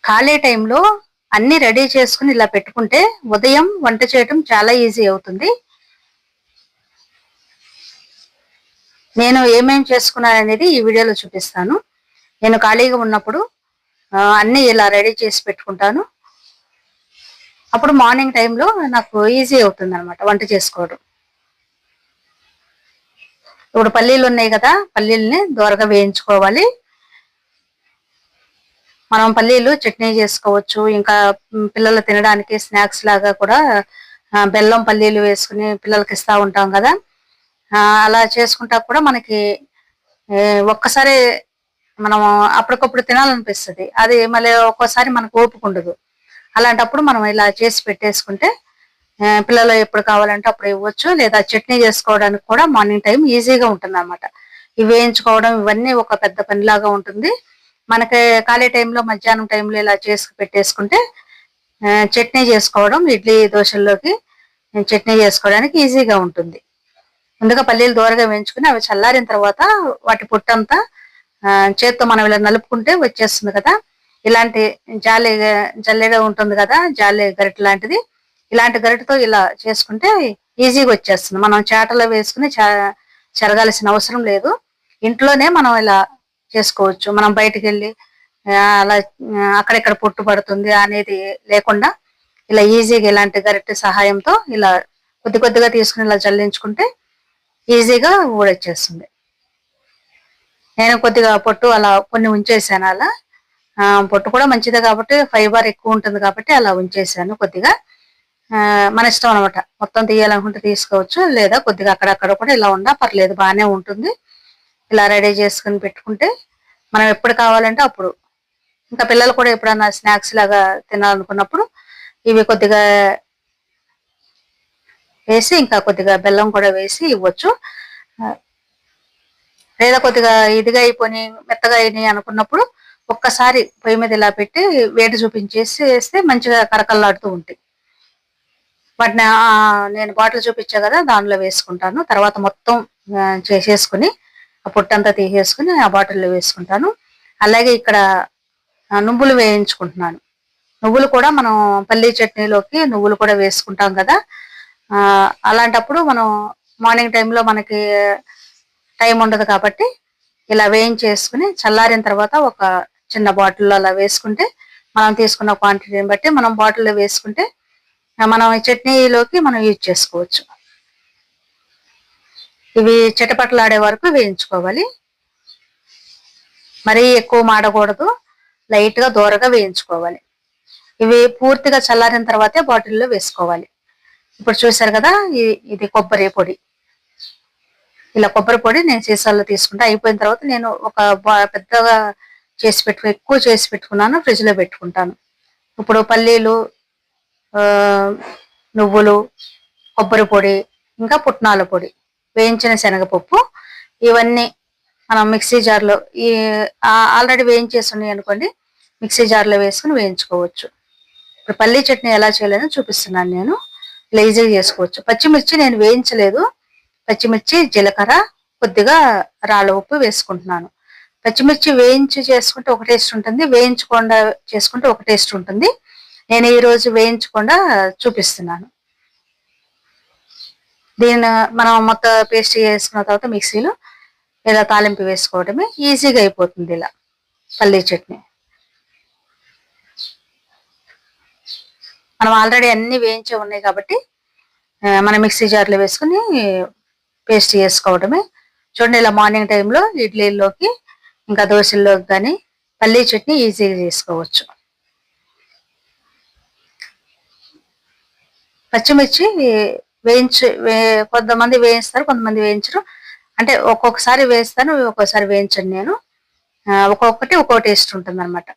ఖాళీ టైంలో అన్ని రెడీ చేసుకుని ఇలా పెట్టుకుంటే ఉదయం వంట చేయటం చాలా ఈజీ అవుతుంది. నేను ఏమేం చేసుకున్నాననేది ఈ వీడియోలో చూపిస్తాను. నేను ఖాళీగా ఉన్నప్పుడు అన్ని ఇలా రెడీ చేసి పెట్టుకుంటాను. అప్పుడు మార్నింగ్ టైంలో నాకు ఈజీ అవుతుంది అనమాట వంట చేసుకోవడం. ఇప్పుడు పల్లీలు ఉన్నాయి కదా, పల్లీల్ని దోరగా వేయించుకోవాలి. మనం పల్లీలు చట్నీ చేసుకోవచ్చు. ఇంకా పిల్లలు తినడానికి స్నాక్స్ లాగా కూడా బెల్లం పల్లీలు వేసుకుని పిల్లలకి ఇస్తా ఉంటాం కదా. అలా చేసుకుంటా కూడా మనకి ఒక్కసారి మనం అప్పటికప్పుడు తినాలనిపిస్తుంది. అది మళ్ళీ ఒక్కోసారి మనకు ఓపిక ఉండదు. అలాంటప్పుడు మనం ఇలా చేసి పెట్టేసుకుంటే పిల్లలు ఎప్పుడు కావాలంటే అప్పుడు ఇవ్వచ్చు. లేదా చట్నీ చేసుకోవడానికి కూడా మార్నింగ్ టైం ఈజీగా ఉంటుంది అన్నమాట. ఇవి వేయించుకోవడం ఇవన్నీ ఒక పెద్ద పనిలాగా ఉంటుంది. మనకి ఖాళీ టైంలో మధ్యాహ్నం టైంలో ఇలా చేసి పెట్టేసుకుంటే చట్నీ చేసుకోవడం, ఇడ్లీ దోశల్లోకి చట్నీ చేసుకోవడానికి ఈజీగా ఉంటుంది. ముందుగా పల్లీలు దోరగా వేయించుకుని అవి చల్లారిన తర్వాత వాటి పొట్టంతా చేత్తో మనం ఇలా నలుపుకుంటే వచ్చేస్తుంది కదా. ఇలాంటి జల్లెడ ఉంటుంది కదా, జాలి గరిటె లాంటిది. ఇలాంటి గరిటెతో ఇలా చేసుకుంటే ఈజీగా వచ్చేస్తుంది. మనం చాటలో వేసుకుని చెరగాల్సిన అవసరం లేదు. ఇంట్లోనే మనం ఇలా చేసుకోవచ్చు. మనం బయటికి వెళ్ళి అలా అక్కడెక్కడ పొట్టు పడుతుంది అనేది లేకుండా ఇలా ఈజీగా ఇలాంటి గరిటె సహాయంతో ఇలా కొద్ది కొద్దిగా తీసుకుని ఇలా జల్లించుకుంటే ఈజీగా ఊడొచ్చేస్తుంది. నేను కొద్దిగా పొట్టు అలా కొన్ని ఉంచేసాను. అలా పొట్టు కూడా మంచిదే కాబట్టి, ఫైబర్ ఎక్కువ ఉంటుంది కాబట్టి అలా ఉంచేసాను కొద్దిగా. మన ఇష్టం అనమాట. మొత్తం తీయాలనుకుంటే తీసుకోవచ్చు, లేదా కొద్దిగా అక్కడక్కడ కూడా ఇలా ఉన్నా పర్లేదు, బాగానే ఉంటుంది. ఇలా రెడీ చేసుకుని పెట్టుకుంటే మనం ఎప్పుడు కావాలంటే అప్పుడు, ఇంకా పిల్లలు కూడా ఎప్పుడన్నా స్నాక్స్ లాగా తినాలనుకున్నప్పుడు ఇవి కొద్దిగా వేసి, ఇంకా కొద్దిగా బెల్లం కూడా వేసి ఇవ్వచ్చు. లేదా కొద్దిగా ఇదిగా అయిపోయి మెత్తగా అయినాయి అనుకున్నప్పుడు ఒక్కసారి పొయ్యి మీద ఇలా పెట్టి వేడి చూపించేసి వేస్తే మంచిగా కరకల్లాడుతూ ఉంటాయి. వాటిని నేను బాటిల్ చూపించా కదా, దానిలో వేసుకుంటాను. తర్వాత మొత్తం చేసేసుకుని ఆ పొట్టంతా తీసేసుకుని ఆ బాటిల్లో వేసుకుంటాను. అలాగే ఇక్కడ నువ్వులు వేయించుకుంటున్నాను. నువ్వులు కూడా మనం పల్లీ చట్నీలోకి నువ్వులు కూడా వేసుకుంటాం కదా. అలాంటప్పుడు మనం మార్నింగ్ టైంలో మనకి టైం ఉండదు కాబట్టి ఇలా వేయించేసుకుని చల్లారిన తర్వాత ఒక చిన్న బాటిల్లో అలా వేసుకుంటే, మనం తీసుకున్న క్వాంటిటీని బట్టి మనం బాటిల్లో వేసుకుంటే మనం ఈ చట్నీలోకి మనం యూజ్ చేసుకోవచ్చు. ఇవి చిటపటలాడే వరకు వేయించుకోవాలి. మరీ ఎక్కువ మాడకూడదు, లైట్ గా దూరగా వేయించుకోవాలి. ఇవి పూర్తిగా చల్లారిన తర్వాతే బాటిల్లో వేసుకోవాలి. ఇప్పుడు చూసారు కదా, ఇది కొబ్బరి పొడి. ఇలా కొబ్బరి పొడి నేను సీసాల్లో తీసుకుంటా. అయిపోయిన తర్వాత నేను ఒక పెద్దగా ఎక్కువ చేసి పెట్టుకున్నాను, ఫ్రిడ్జ్ లో పెట్టుకుంటాను. ఇప్పుడు పల్లీలు, నువ్వులు, కొబ్బరి పొడి, ఇంకా పుట్నాల పొడి, వేయించిన శనగపప్పు, ఇవన్నీ మనం మిక్సీ జార్లో ఆల్రెడీ వేయించేసి ఉన్నాయి అనుకోండి, మిక్సీ జార్లో వేసుకుని వేయించుకోవచ్చు. ఇప్పుడు పల్లీ చట్నీ ఎలా చేయాలని చూపిస్తున్నాను నేను. ఈజీగా చేసుకోవచ్చు. పచ్చిమిర్చి నేను వేయించలేదు. పచ్చిమిర్చి, జీలకర్ర, కొద్దిగా రాళ్ళ ఉప్పు వేసుకుంటున్నాను. పచ్చిమిర్చి వేయించి చేసుకుంటే ఒక టేస్ట్ ఉంటుంది, వేయించకుండా చేసుకుంటే ఒక టేస్ట్ ఉంటుంది. నేను ఈ రోజు వేయించకుండా చూపిస్తున్నాను. దీన్ని మనం మొత్తం పేస్ట్ చేసుకున్న తర్వాత మిక్సీలో ఇలా తాలింపు వేసుకోవడమే ఈజీగా అయిపోతుంది. ఇలా పల్లీ చట్నీ మనం ఆల్రెడీ అన్ని వేయించే ఉన్నాయి కాబట్టి మనం మిక్సీ జార్లో వేసుకుని పేస్ట్ చేసుకోవడమే. చూడండి, ఇలా మార్నింగ్ టైంలో ఇడ్లీల్లోకి ఇంకా దోశల్లోకి కానీ పల్లీ చట్నీ ఈజీగా చేసుకోవచ్చు. పచ్చిమిర్చి కొంతమంది వేయిస్తారు, కొంతమంది వేయించరు. అంటే ఒక్కొక్కసారి వేస్తాను, ఒక్కొక్కసారి వేయించను నేను. ఒక్కొక్కటి ఒక్కో టేస్ట్ ఉంటుంది అనమాట.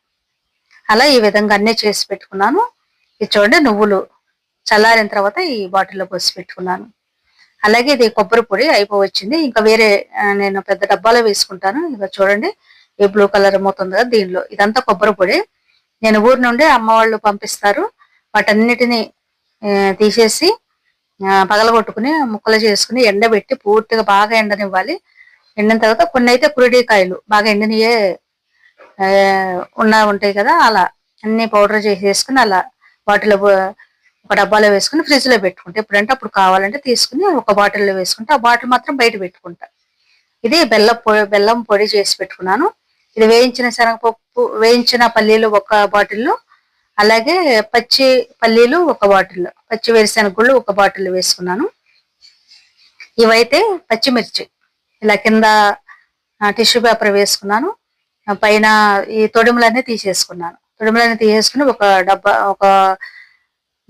అలా ఈ విధంగా అన్నీ చేసి పెట్టుకున్నాను. ఇది చూడండి, నువ్వులు చల్లారిన తర్వాత ఈ బాటిల్లో పోసి పెట్టుకున్నాను. అలాగే ఇది కొబ్బరి పొడి అయిపోవచ్చింది. ఇంకా వేరే నేను పెద్ద డబ్బాలో వేసుకుంటాను. ఇక చూడండి, ఈ బ్లూ కలర్ మూతుంది కదా, దీనిలో ఇదంతా కొబ్బరి పొడి. నేను ఊరి నుండి అమ్మ వాళ్ళు పంపిస్తారు. వాటన్నిటిని తీసేసి పగలగొట్టుకుని ముక్కలు చేసుకుని ఎండబెట్టి పూర్తిగా బాగా ఎండనివ్వాలి. ఎండిన తర్వాత కొన్ని అయితే కురిడికాయలు బాగా ఎండినయే ఉంటాయి కదా, అలా అన్ని పౌడర్ చేసేసుకుని అలా బాటిల్లో ఒక డబ్బాలో వేసుకుని ఫ్రిడ్జ్ లో పెట్టుకుంటా. ఎప్పుడంటే అప్పుడు కావాలంటే తీసుకుని ఒక బాటిల్లో వేసుకుంటా. ఆ బాటిల్ మాత్రం బయట పెట్టుకుంటా. ఇది బెల్లం పొడి చేసి పెట్టుకున్నాను. ఇది వేయించిన శనగపప్పు, వేయించిన పల్లీలు ఒక బాటిల్లో, అలాగే పచ్చి పల్లీలు ఒక బాటిల్లో, పచ్చి వేరుశెనగ గుళ్ళు ఒక బాటిల్లో వేసుకున్నాను. ఇవైతే పచ్చిమిర్చి ఇలా కింద టిష్యూ పేపర్ వేసుకున్నాను. పైన ఈ తొడుములన్నీ తీసేసుకున్నాను. తొడుములన్నీ తీసేసుకుని ఒక డబ్బా, ఒక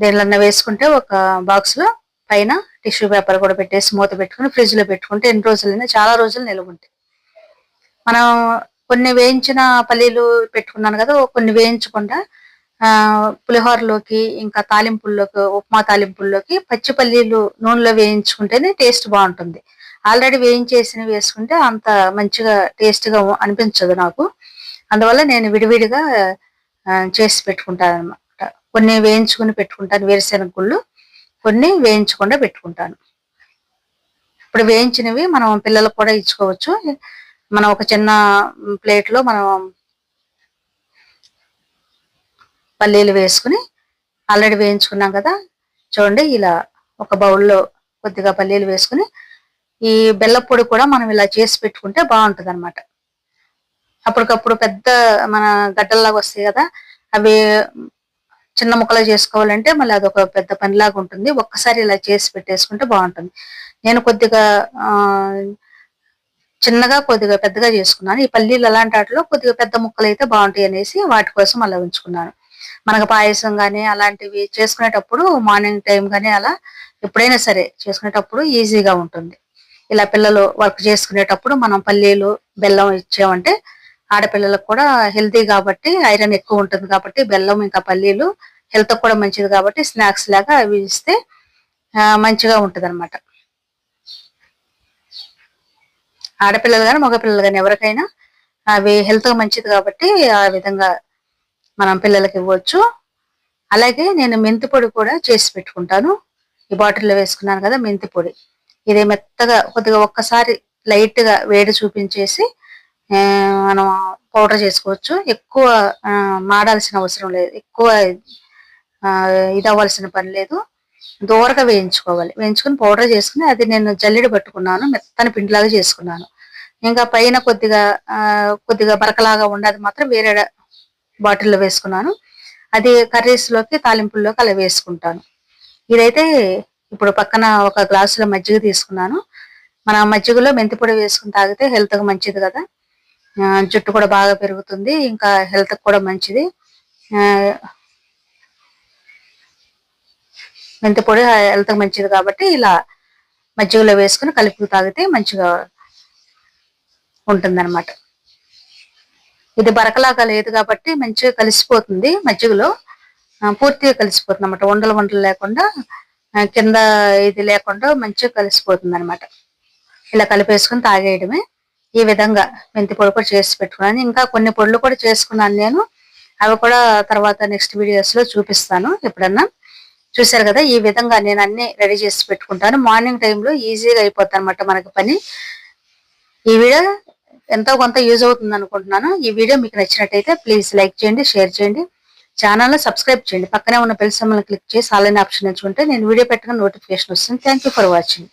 దేనిలన్నా వేసుకుంటే ఒక బాక్స్ లో పైన టిష్యూ పేపర్ కూడా పెట్టేసి మూత పెట్టుకుని ఫ్రిడ్జ్ లో పెట్టుకుంటే ఎన్ని రోజులైనా చాలా రోజులు నిలువ ఉంటాయి. మనం కొన్ని వేయించిన పల్లీలు పెట్టుకున్నాను కదా, కొన్ని వేయించకుండా పులిహోరలోకి ఇంకా తాలింపుల్లోకి, ఉప్మా తాలింపుల్లోకి పచ్చి పల్లీలు నూనెలో వేయించుకుంటేనే టేస్ట్ బాగుంటుంది. ఆల్రెడీ వేయించేసినవి వేసుకుంటే అంత మంచిగా టేస్ట్ గా అనిపించదు నాకు. అందువల్ల నేను విడివిడిగా చేసి పెట్టుకుంటాను అనమాట. కొన్ని వేయించుకుని పెట్టుకుంటాను వేరుశెనగ గుళ్ళు, కొన్ని వేయించకుండా పెట్టుకుంటాను. ఇప్పుడు వేయించినవి మనం పిల్లలకు కూడా ఇచ్చుకోవచ్చు. మనం ఒక చిన్న ప్లేట్ లో మనం పల్లీలు వేసుకుని ఆల్రెడీ వేయించుకున్నాం కదా, చూడండి ఇలా ఒక బౌల్లో కొద్దిగా పల్లీలు వేసుకుని ఈ బెల్ల పొడి కూడా మనం ఇలా చేసి పెట్టుకుంటే బాగుంటది అనమాట. అప్పటికప్పుడు పెద్ద మన గడ్డల్లాగా వస్తాయి కదా, అవి చిన్న ముక్కలు చేసుకోవాలంటే మళ్ళీ అదొక పెద్ద పనిలాగా ఉంటుంది. ఒక్కసారి ఇలా చేసి పెట్టేసుకుంటే బాగుంటుంది. నేను కొద్దిగా చిన్నగా కొద్దిగా పెద్దగా చేసుకున్నాను. ఈ పల్లీలు అలాంటి వాటిలో కొద్దిగా పెద్ద ముక్కలు అయితే బాగుంటాయి అనేసి వాటి కోసం అలా ఉంచుకున్నాను. మనకు పాయసం కానీ అలాంటివి చేసుకునేటప్పుడు మార్నింగ్ టైం కానీ అలా ఎప్పుడైనా సరే చేసుకునేటప్పుడు ఈజీగా ఉంటుంది. ఇలా పిల్లలు వర్క్ చేసుకునేటప్పుడు మనం పల్లీలు బెల్లం ఇచ్చామంటే ఆడపిల్లలకు కూడా హెల్తీ కాబట్టి, ఐరన్ ఎక్కువ ఉంటుంది కాబట్టి బెల్లం ఇంకా పల్లీలు హెల్త్ కూడా మంచిది కాబట్టి స్నాక్స్ లాగా అవి ఇస్తే మంచిగా ఉంటది అనమాట. ఆడపిల్లలు కానీ మగపిల్లలు కానీ ఎవరికైనా అవి హెల్త్ మంచిది కాబట్టి ఆ విధంగా మనం పిల్లలకి ఇవ్వచ్చు. అలాగే నేను మెంతి పొడి కూడా చేసి పెట్టుకుంటాను. ఈ బాటిల్లో వేసుకున్నాను కదా మెంతి పొడి, ఇది మెత్తగా కొద్దిగా ఒక్కసారి లైట్ గా వేడి చూపించేసి మనం పౌడర్ చేసుకోవచ్చు. ఎక్కువ మాడాల్సిన అవసరం లేదు, ఎక్కువ ఇది అవ్వాల్సిన పని లేదు. దూరగా వేయించుకోవాలి. వేయించుకుని పౌడర్ చేసుకుని అది నేను జల్లెడ పట్టుకున్నాను, మెత్తని పిండిలాగా చేసుకున్నాను. ఇంకా పైన కొద్దిగా బరకలాగా ఉండదు మాత్రం వేరే బాటిల్లో వేసుకున్నాను. అది కర్రీస్ లోకి తాలింపుల్లోకి అలా వేసుకుంటాను. ఇదైతే ఇప్పుడు పక్కన ఒక గ్లాసులో మజ్జిగ తీసుకున్నాను. మన మజ్జిగలో మెంతి పొడి వేసుకుని తాగితే హెల్త్ కి మంచిది కదా, జుట్టు కూడా బాగా పెరుగుతుంది, ఇంకా హెల్త్ కూడా మంచిది. మెంతి పొడి హెల్త్ కి మంచిది కాబట్టి ఇలా మజ్జిగలో వేసుకుని కలిపి తాగితే మంచిగా ఉంటుందన్నమాట. ఇది బరకలాగా లేదు కాబట్టి మంచిగా కలిసిపోతుంది మజ్జిగలో, పూర్తిగా కలిసిపోతుంది అన్నమాట. వండలు లేకుండా కింద ఇది లేకుండా మంచిగా కలిసిపోతుంది అనమాట. ఇలా కలిపేసుకుని తాగేయడమే. ఈ విధంగా మెంతి పొడి కూడా చేసి పెట్టుకున్నాను. ఇంకా కొన్ని పొడులు కూడా చేసుకున్నాను నేను, అవి కూడా తర్వాత నెక్స్ట్ వీడియోస్ లో చూపిస్తాను ఎప్పుడన్నా. చూసారు కదా, ఈ విధంగా నేను అన్ని రెడీ చేసి పెట్టుకుంటాను. మార్నింగ్ టైంలో ఈజీగా అయిపోతాయి అనమాట మనకి పని. ఈ వీడియో ఎంతో కొంత యూజ్ అవుతుంది అనుకుంటున్నాను. ఈ వీడియో మీకు నచ్చినట్టయితే ప్లీజ్ లైక్ చేయండి, షేర్ చేయండి, ఛానల్ సబ్స్క్రైబ్ చేయండి. పక్కనే ఉన్న బెల్ సింబల్ క్లిక్ చేసి ఆల్ అనే ఆప్షన్ ఎంచుకుంటే నేను వీడియో పెట్టగా నోటిఫికేషన్ వస్తుంది. Thank for watching.